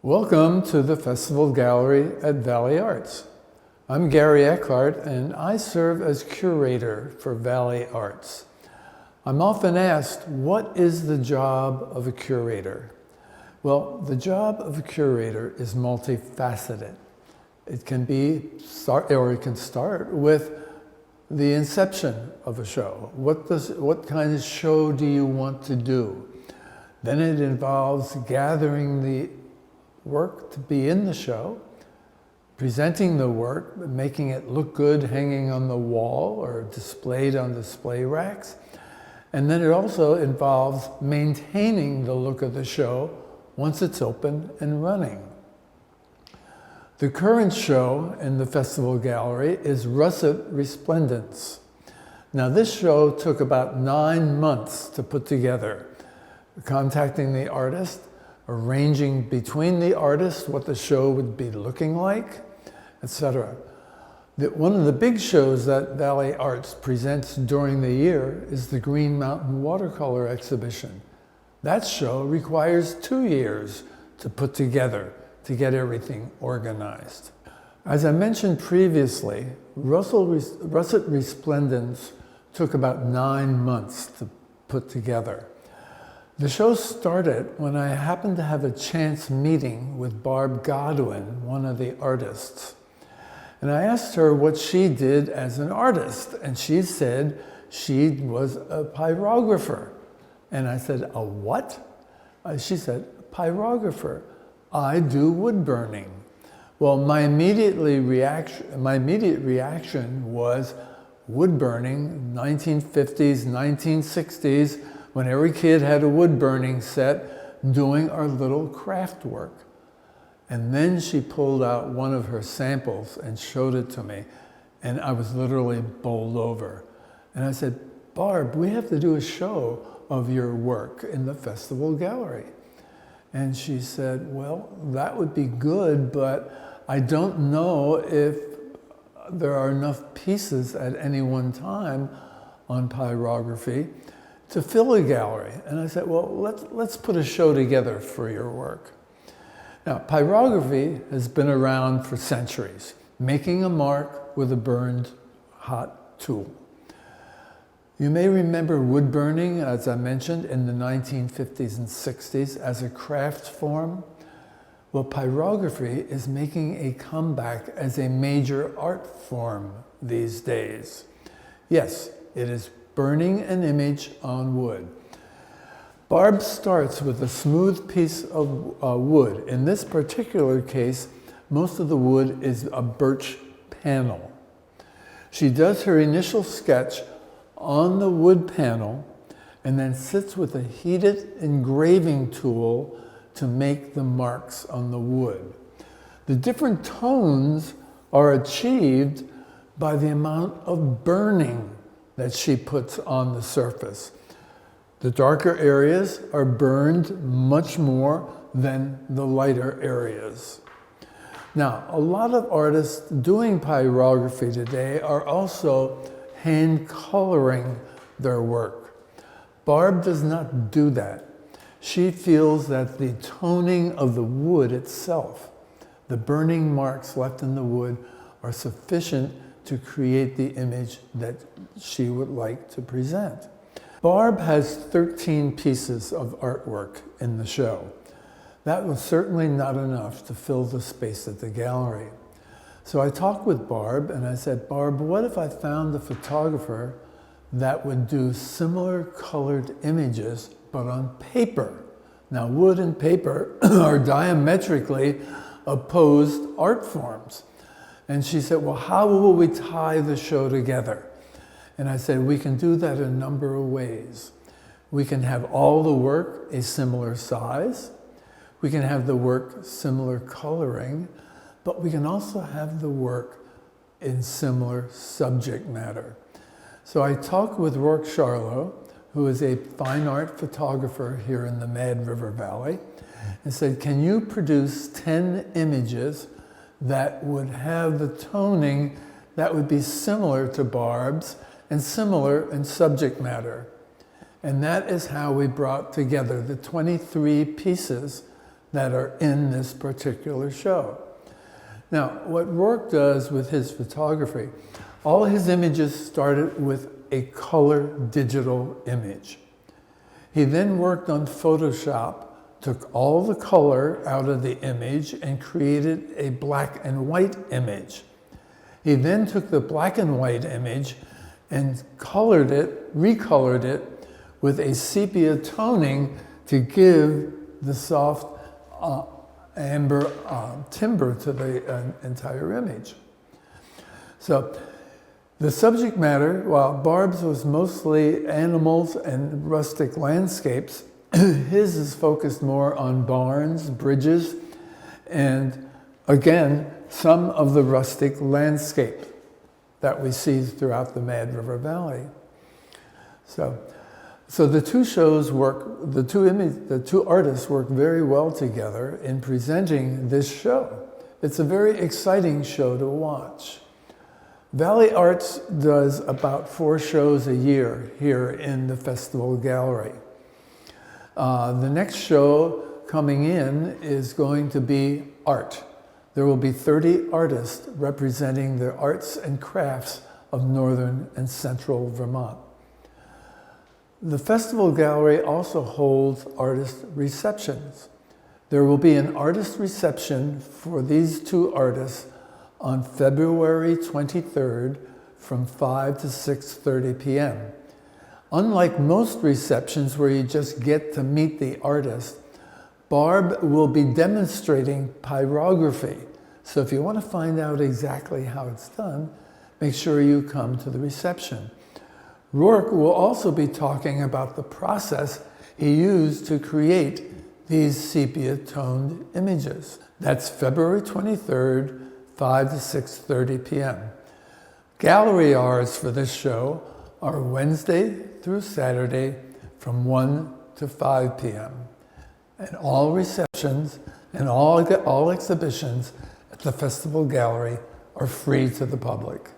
Welcome to the Festival Gallery at Valley Arts. I'm Gary Eckhart and I serve as curator for Valley Arts. I'm often asked, what is the job of a curator? Well, the job of a curator is multifaceted. It can start with the inception of a show. What kind of show do you want to do? Then it involves gathering the work to be in the show, presenting the work, making it look good hanging on the wall or displayed on display racks. And then it also involves maintaining the look of the show once it's open and running. The current show in the Festival Gallery is RUSSET Resplendence. Now this show took about 9 months to put together, contacting the artist, arranging between the artists what the show would be looking like, etc. One of the big shows that Valley Arts presents during the year is the Green Mountain Watercolor Exhibition. That show requires 2 years to put together to get everything organized. As I mentioned previously, RUSSET Resplendence took about 9 months to put together. The show started when I happened to have a chance meeting with Barb Godwin, one of the artists. And I asked her what she did as an artist, and she said she was a pyrographer. And I said, a what? She said, pyrographer. I do wood burning. Well, my immediate reaction was wood burning, 1950s, 1960s, when every kid had a wood burning set, doing our little craft work. And then she pulled out one of her samples and showed it to me, and I was literally bowled over. And I said, Barb, we have to do a show of your work in the Festival Gallery. And she said, well, that would be good, but I don't know if there are enough pieces at any one time on pyrography to fill a gallery. And I said, well, let's put a show together for your work. Now, pyrography has been around for centuries, making a mark with a burned hot tool. You may remember wood burning, as I mentioned, in the 1950s and 60s as a craft form. Well, pyrography is making a comeback as a major art form these days. Yes, it is burning an image on wood. Barb starts with a smooth piece of wood. In this particular case, most of the wood is a birch panel. She does her initial sketch on the wood panel and then sits with a heated engraving tool to make the marks on the wood. The different tones are achieved by the amount of burning that she puts on the surface. The darker areas are burned much more than the lighter areas. Now, a lot of artists doing pyrography today are also hand coloring their work. Barb does not do that. She feels that the toning of the wood itself, the burning marks left in the wood, are sufficient to create the image that she would like to present. Barb has 13 pieces of artwork in the show. That was certainly not enough to fill the space at the gallery. So I talked with Barb and I said, Barb, what if I found a photographer that would do similar colored images, but on paper? Now, wood and paper are diametrically opposed art forms. And she said, well, how will we tie the show together? And I said, we can do that a number of ways. We can have all the work a similar size. We can have the work similar coloring, but we can also have the work in similar subject matter. So I talked with Roarke Sharlow, who is a fine art photographer here in the Mad River Valley, and said, can you produce 10 images that would have the toning that would be similar to Barb's and similar in subject matter? And that is how we brought together the 23 pieces that are in this particular show. Now, what Roarke does with his photography, all his images started with a color digital image. He then worked on Photoshop, took all the color out of the image and created a black and white image. He then took the black and white image and recolored it with a sepia toning to give the soft amber timbre to the entire image. So the subject matter, while Barb's was mostly animals and rustic landscapes, his is focused more on barns, bridges, and again, some of the rustic landscape that we see throughout the Mad River Valley. So the two shows work, the two artists work very well together in presenting this show. It's a very exciting show to watch. Valley Arts does about 4 shows a year here in the Festival Gallery. The next show coming in is going to be art. There will be 30 artists representing the arts and crafts of northern and central Vermont. The Festival Gallery also holds artist receptions. There will be an artist reception for these 2 artists on February 23rd from 5 to 6:30 p.m. Unlike most receptions where you just get to meet the artist, Barb will be demonstrating pyrography. So if you want to find out exactly how it's done, make sure you come to the reception. Roarke will also be talking about the process he used to create these sepia-toned images. That's February 23rd, 5 to 6:30 p.m. Gallery hours for this show are Wednesday through Saturday from 1 to 5 p.m. And all receptions and all exhibitions at the Festival Gallery are free to the public.